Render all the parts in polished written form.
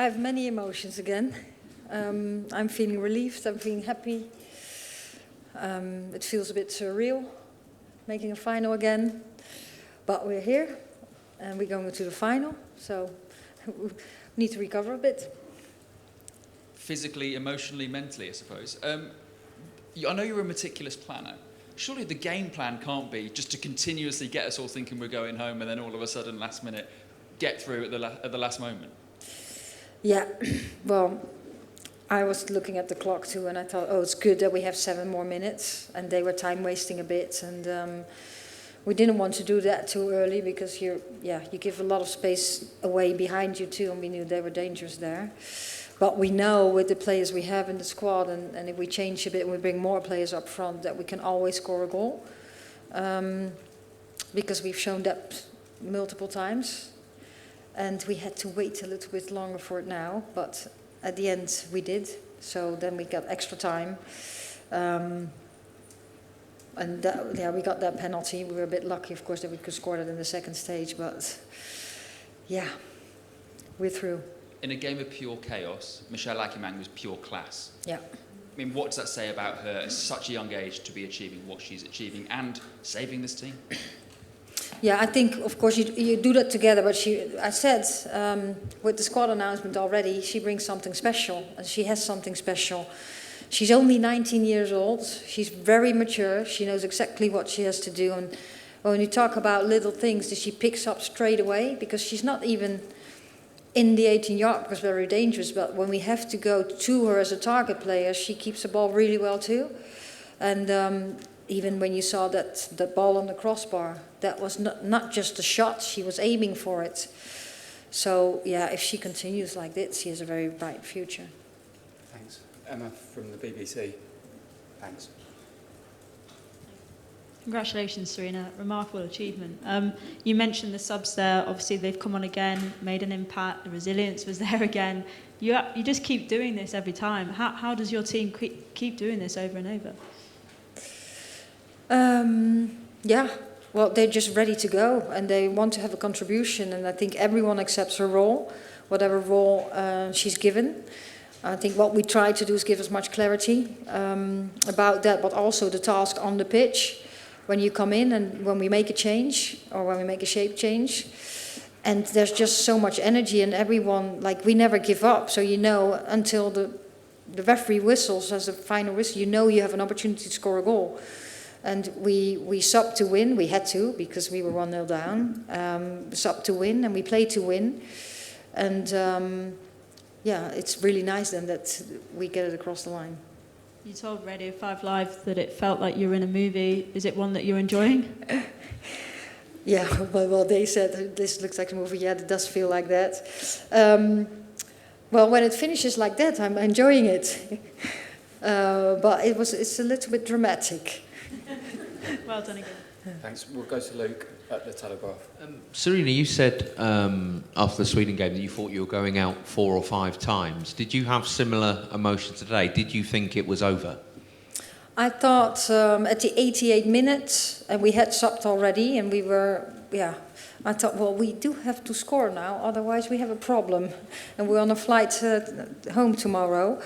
I have many emotions again. I'm feeling relieved, I'm feeling happy. It feels a bit surreal, making a final again. But we're here, and we're going to the final, so we need to recover a bit. Physically, emotionally, mentally, I suppose. I know you're a meticulous planner. Surely the game plan can't be just to continuously get us all thinking we're going home and then all of a sudden, last minute, get through at the last moment. Yeah, well, I was looking at the clock too, and I thought, oh, it's good that we have 7 more minutes, and they were time wasting a bit, and we didn't want to do that too early because you give a lot of space away behind you too, and we knew they were dangerous there. But we know with the players we have in the squad, and if we change a bit and we bring more players up front, that we can always score a goal. Because we've shown that multiple times. And we had to wait a little bit longer for it now, but at the end we did. So then we got extra time. And we got that penalty. We were a bit lucky, of course, that we could score that in the second stage, but yeah, we're through. In a game of pure chaos, Michelle Wiegman was pure class. Yeah. I mean, what does that say about her at such a young age to be achieving what she's achieving and saving this team? Yeah, I think, of course, you do that together, but I said, with the squad announcement already, she brings something special, and she has something special. She's only 19 years old, she's very mature, she knows exactly what she has to do, and when you talk about little things that she picks up straight away, because she's not even in the 18-yard, because very dangerous, but when we have to go to her as a target player, she keeps the ball really well too. And even when you saw that ball on the crossbar, that was not just a shot, she was aiming for it. So yeah, if she continues like this, she has a very bright future. Thanks. Emma from the BBC. Thanks. Congratulations, Sarina. Remarkable achievement. You mentioned the subs there. Obviously, they've come on again, made an impact. The resilience was there again. You just keep doing this every time. How does your team keep doing this over and over? Yeah, well, they're just ready to go, and they want to have a contribution. And I think everyone accepts her role, whatever role she's given. I think what we try to do is give as much clarity about that, but also the task on the pitch. When you come in and when we make a change or when we make a shape change, and there's just so much energy, and everyone, like, we never give up. So you know, until the referee whistles as a final whistle, you know you have an opportunity to score a goal. And we subbed to win. We had to, because we were 1-0 down. Subbed to win, and we played to win. And yeah, it's really nice then that we get it across the line. You told Radio 5 Live that it felt like you were in a movie. Is it one that you're enjoying? Yeah, well, they said this looks like a movie. Yeah, it does feel like that. Well, when it finishes like that, I'm enjoying it. But it's a little bit dramatic. Well done again. Thanks. We'll go to Luke at the Telegraph. Sarina, you said after the Sweden game that you thought you were going out 4 or 5 times. Did you have similar emotions today? Did you think it was over? I thought at the 88 minutes, and we had subbed already, and we were, I thought, well, we do have to score now, otherwise we have a problem. And we're on a flight home tomorrow.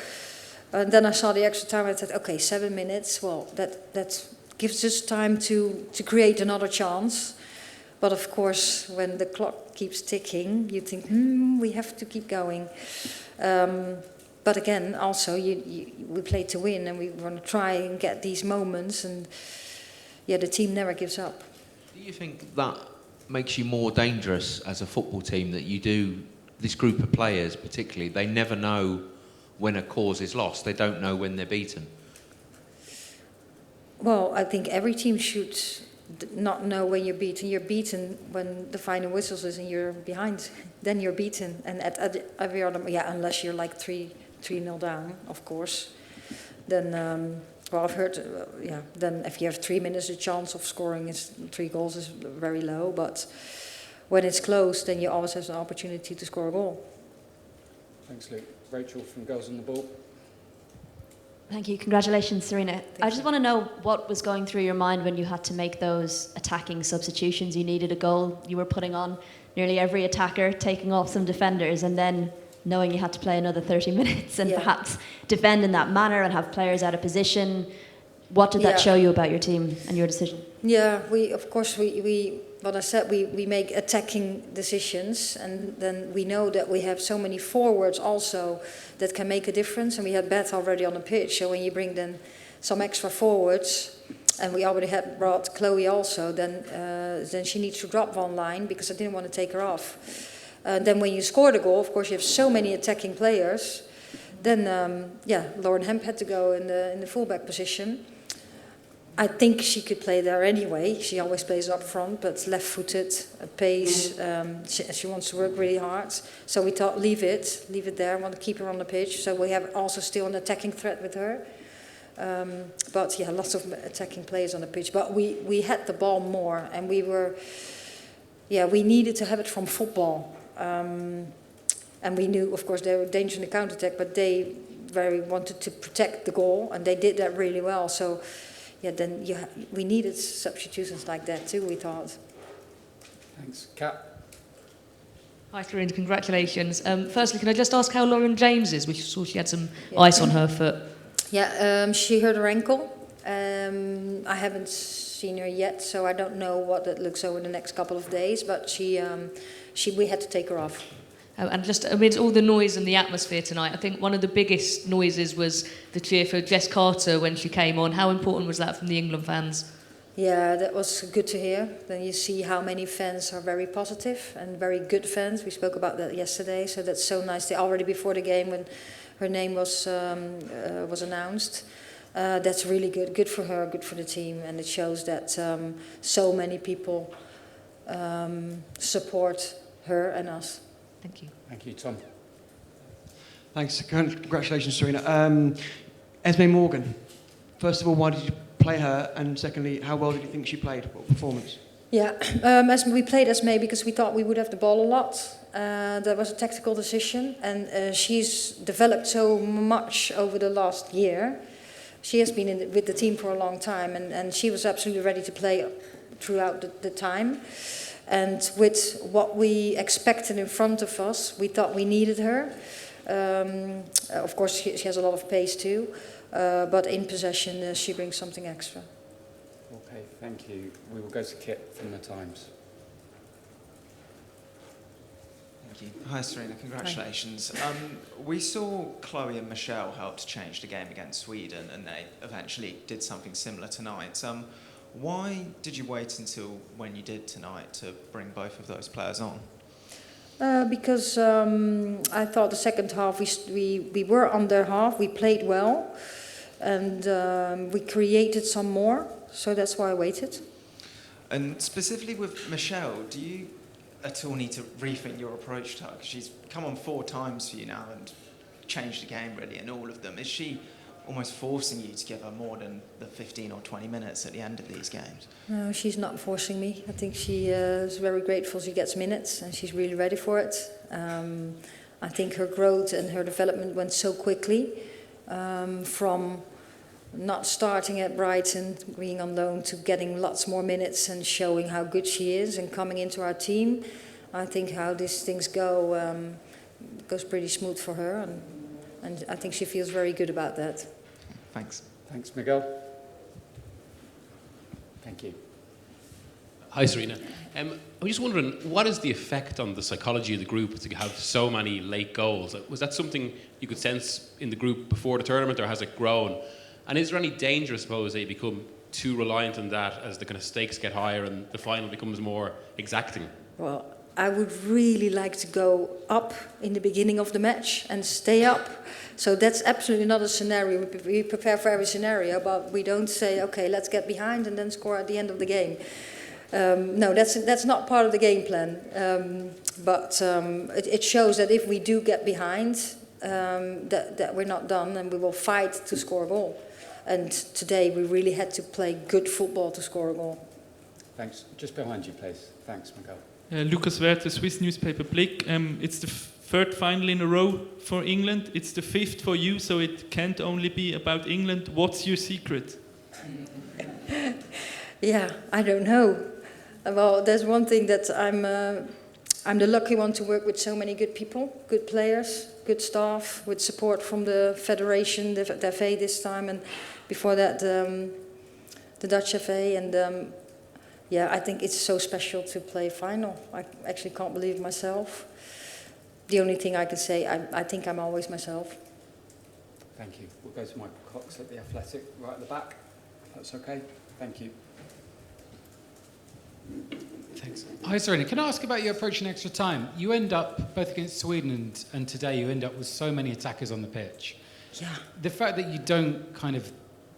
And then I saw the extra time, I said, okay, 7 minutes, well, that gives us time to create another chance. But of course, when the clock keeps ticking, you think, we have to keep going. But again, also, we play to win, and we want to try and get these moments. And yeah, the team never gives up. Do you think that makes you more dangerous as a football team, that you do, this group of players particularly, they never know when a cause is lost. They don't know when they're beaten. Well, I think every team should not know when you're beaten. You're beaten when the final whistles is and you're behind. Then you're beaten. And at every other, unless you're like 3-0 down, of course. Then, well, I've heard, then if you have 3 minutes, the chance of scoring 3 goals is very low. But when it's close, then you always have an opportunity to score a goal. Thanks, Luke. Rachel from Girls on the Ball. Thank you. Congratulations, Sarina. I just want to know what was going through your mind when you had to make those attacking substitutions. You needed a goal. You were putting on nearly every attacker, taking off some defenders, and then knowing you had to play another 30 minutes and Yeah. perhaps defend in that manner and have players out of position. What did that Yeah. show you about your team and your decision? Yeah, we what I said, we make attacking decisions, and then we know that we have so many forwards also that can make a difference, and we had Beth already on the pitch, so when you bring then some extra forwards, and we already had brought Chloe also, then she needs to drop one line, because I didn't want to take her off. Then when you score the goal, of course you have so many attacking players, then Lauren Hemp had to go in the fullback position. I think she could play there anyway. She always plays up front, but left-footed, pace. She wants to work really hard. So we thought, leave it there. Want to keep her on the pitch. So we have also still an attacking threat with her. But yeah, lots of attacking players on the pitch. But we had the ball more, and we needed to have it from football. And we knew, of course, they were dangerous in the counter-attack, but they very wanted to protect the goal, and they did that really well. So. Yeah, then we needed substitutions like that too, we thought. Thanks. Kat? Hi, Corinne, congratulations. Firstly, can I just ask how Lauren James is? We saw she had some ice on her foot. Yeah, she hurt her ankle. I haven't seen her yet, so I don't know what it looks over the next couple of days, but we had to take her off. And just amidst all the noise and the atmosphere tonight, I think one of the biggest noises was the cheer for Jess Carter when she came on. How important was that from the England fans? Yeah, that was good to hear. Then you see how many fans are very positive and very good fans. We spoke about that yesterday, so that's so nice. They already before the game when her name was announced. That's really good. Good for her, good for the team, and it shows that so many people support her and us. Thank you. Thank you, Tom. Thanks. Congratulations, Sarina. Esme Morgan. First of all, why did you play her? And secondly, how well did you think she played? What performance? Yeah, we played Esme because we thought we would have the ball a lot. That was a tactical decision, and she's developed so much over the last year. She has been with the team for a long time, and she was absolutely ready to play throughout the time. And with what we expected in front of us, we thought we needed her. Of course, she has a lot of pace too, but in possession, she brings something extra. Okay, thank you. We will go to Kit from the Times. Thank you. Hi, Sarina. Congratulations. We saw Chloe and Michelle help to change the game against Sweden, and they eventually did something similar tonight. Why did you wait until when you did tonight to bring both of those players on? Because I thought the second half we were on their half, we played well, and we created some more, so that's why I waited. And specifically with Michelle, do you at all need to rethink your approach to her? Because she's come on 4 times for you now and changed the game really in all of them. Is she almost forcing you to give her more than the 15 or 20 minutes at the end of these games? No, she's not forcing me. I think she is very grateful she gets minutes, and she's really ready for it. I think her growth and her development went so quickly, from not starting at Brighton, being on loan, to getting lots more minutes and showing how good she is and coming into our team. I think how these things go goes pretty smooth for her, and I think she feels very good about that. Thanks. Thanks, Miguel. Thank you. Hi, Sarina. I'm just wondering, what is the effect on the psychology of the group to have so many late goals? Was that something you could sense in the group before the tournament, or has it grown? And is there any danger, I suppose, that you become too reliant on that as the kind of stakes get higher and the final becomes more exacting? Well, I would really like to go up in the beginning of the match and stay up. So that's absolutely not a scenario. We prepare for every scenario, but we don't say, okay, let's get behind and then score at the end of the game. No, that's not part of the game plan. But it shows that if we do get behind, that we're not done, and we will fight to score a goal. And today we really had to play good football to score a goal. Thanks. Just behind you, please. Thanks, Miguel. Lucas Werther, Swiss newspaper Blick. It's the third final in a row for England. It's the 5th for you, so it can't only be about England. What's your secret? Yeah, I don't know. Well, there's one thing that I'm the lucky one to work with so many good people, good players, good staff, with support from the federation, the FA this time, and before that the Dutch FA. And yeah, I think it's so special to play final. I actually can't believe it myself. The only thing I can say, I think I'm always myself. Thank you. We'll go to Michael Cox at the Athletic, right at the back. If that's okay. Thank you. Thanks. Hi, Sarina. Can I ask about your approach in extra time? You end up, both against Sweden and today, you end up with so many attackers on the pitch. Yeah. The fact that you don't kind of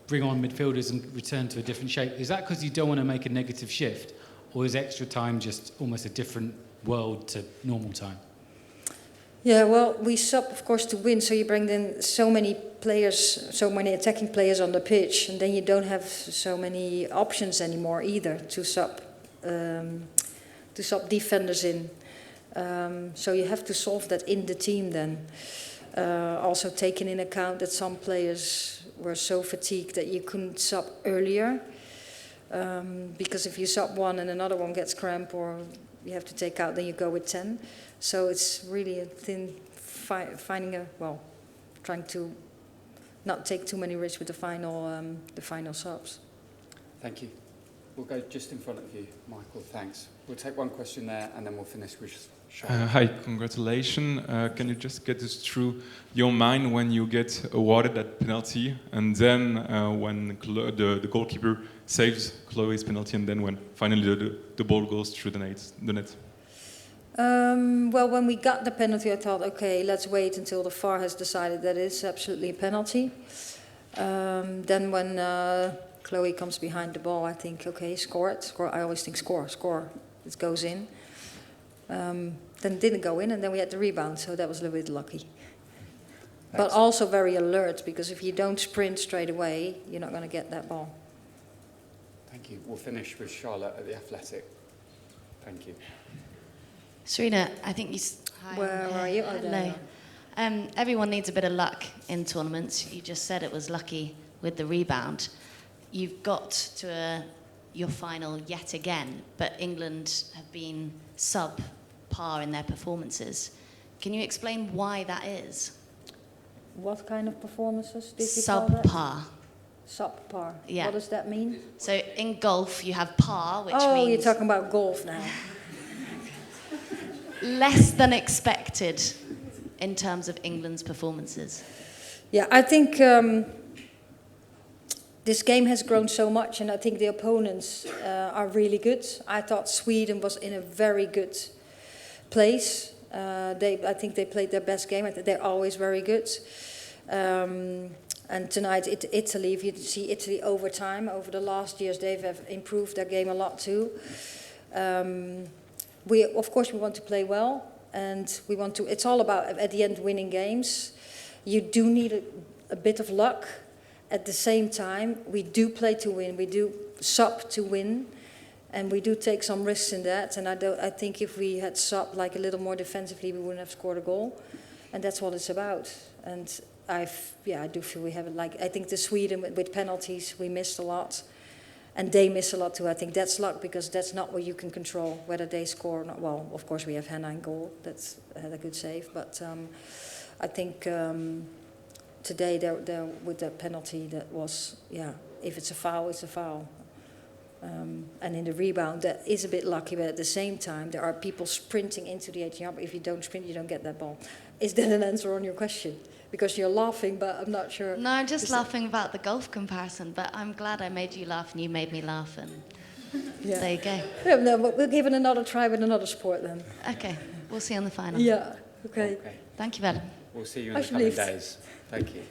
bring on midfielders and return to a different shape, is that because you don't want to make a negative shift? Or is extra time just almost a different world to normal time? Yeah, well, we sub, of course, to win, so you bring in so many players, so many attacking players on the pitch, and then you don't have so many options anymore either to sub defenders in. So you have to solve that in the team then. Also taking in account that some players were so fatigued that you couldn't sub earlier. Because if you sub one and another one gets cramp or you have to take out, then you go with 10. So it's really a thin trying to not take too many risks with the final subs. Thank you. We'll go just in front of you, Michael. Thanks. We'll take one question there and then we'll finish with Charlotte. Hi, congratulations. Can you just get us through your mind when you get awarded that penalty and then when the goalkeeper saves Chloe's penalty and then when finally the ball goes through the net? Well, when we got the penalty, I thought, okay, let's wait until the VAR has decided that it's absolutely a penalty. Then when Chloe comes behind the ball, I think, okay, score it. Score. I always think score. It goes in. Then it didn't go in, and then we had the rebound, so that was a little bit lucky. But also very alert, because if you don't sprint straight away, you're not going to get that ball. Thank you. We'll finish with Charlotte at the Athletic. Thank you. Sarina, I think you... Hi, where are you? Oh, hello. Everyone needs a bit of luck in tournaments. You just said it was lucky with the rebound. You've got to your final yet again, but England have been sub-par in their performances. Can you explain why that is? What kind of performances did you call that? Sub-par. Sub-par. Yeah. What does that mean? So in golf, you have par, which means... Oh, you're talking about golf now. Less than expected in terms of England's performances. Yeah, I think this game has grown so much, and I think the opponents are really good. I thought Sweden was in a very good place. I think they played their best game. I think they're always very good. And tonight, Italy, if you see Italy over time, over the last years, they have improved their game a lot too. Of course, we want to play well, and we want to. It's all about at the end winning games. You do need a bit of luck. At the same time, we do play to win. We do sub to win, and we do take some risks in that. And I think if we had sub like a little more defensively, we wouldn't have scored a goal. And that's what it's about. And I do feel we have it. Like I think the Sweden with penalties, we missed a lot. And they miss a lot too. I think that's luck because that's not what you can control, whether they score or not. Well, of course we have Hannah in goal. That's had a good save. But I think today there with the penalty that was, if it's a foul, it's a foul. And in the rebound, that is a bit lucky. But at the same time, there are people sprinting into the 18 yard. If you don't sprint, you don't get that ball. Is that an answer on your question? Because you're laughing, but I'm not sure. No, I'm just laughing about the golf comparison, but I'm glad I made you laugh and you made me laugh, and there you go. Yeah, no, we'll give it another try with another sport then. Okay, we'll see you on the final. Yeah, okay. Thank you, Ellen. We'll see you in the coming days. Thank you.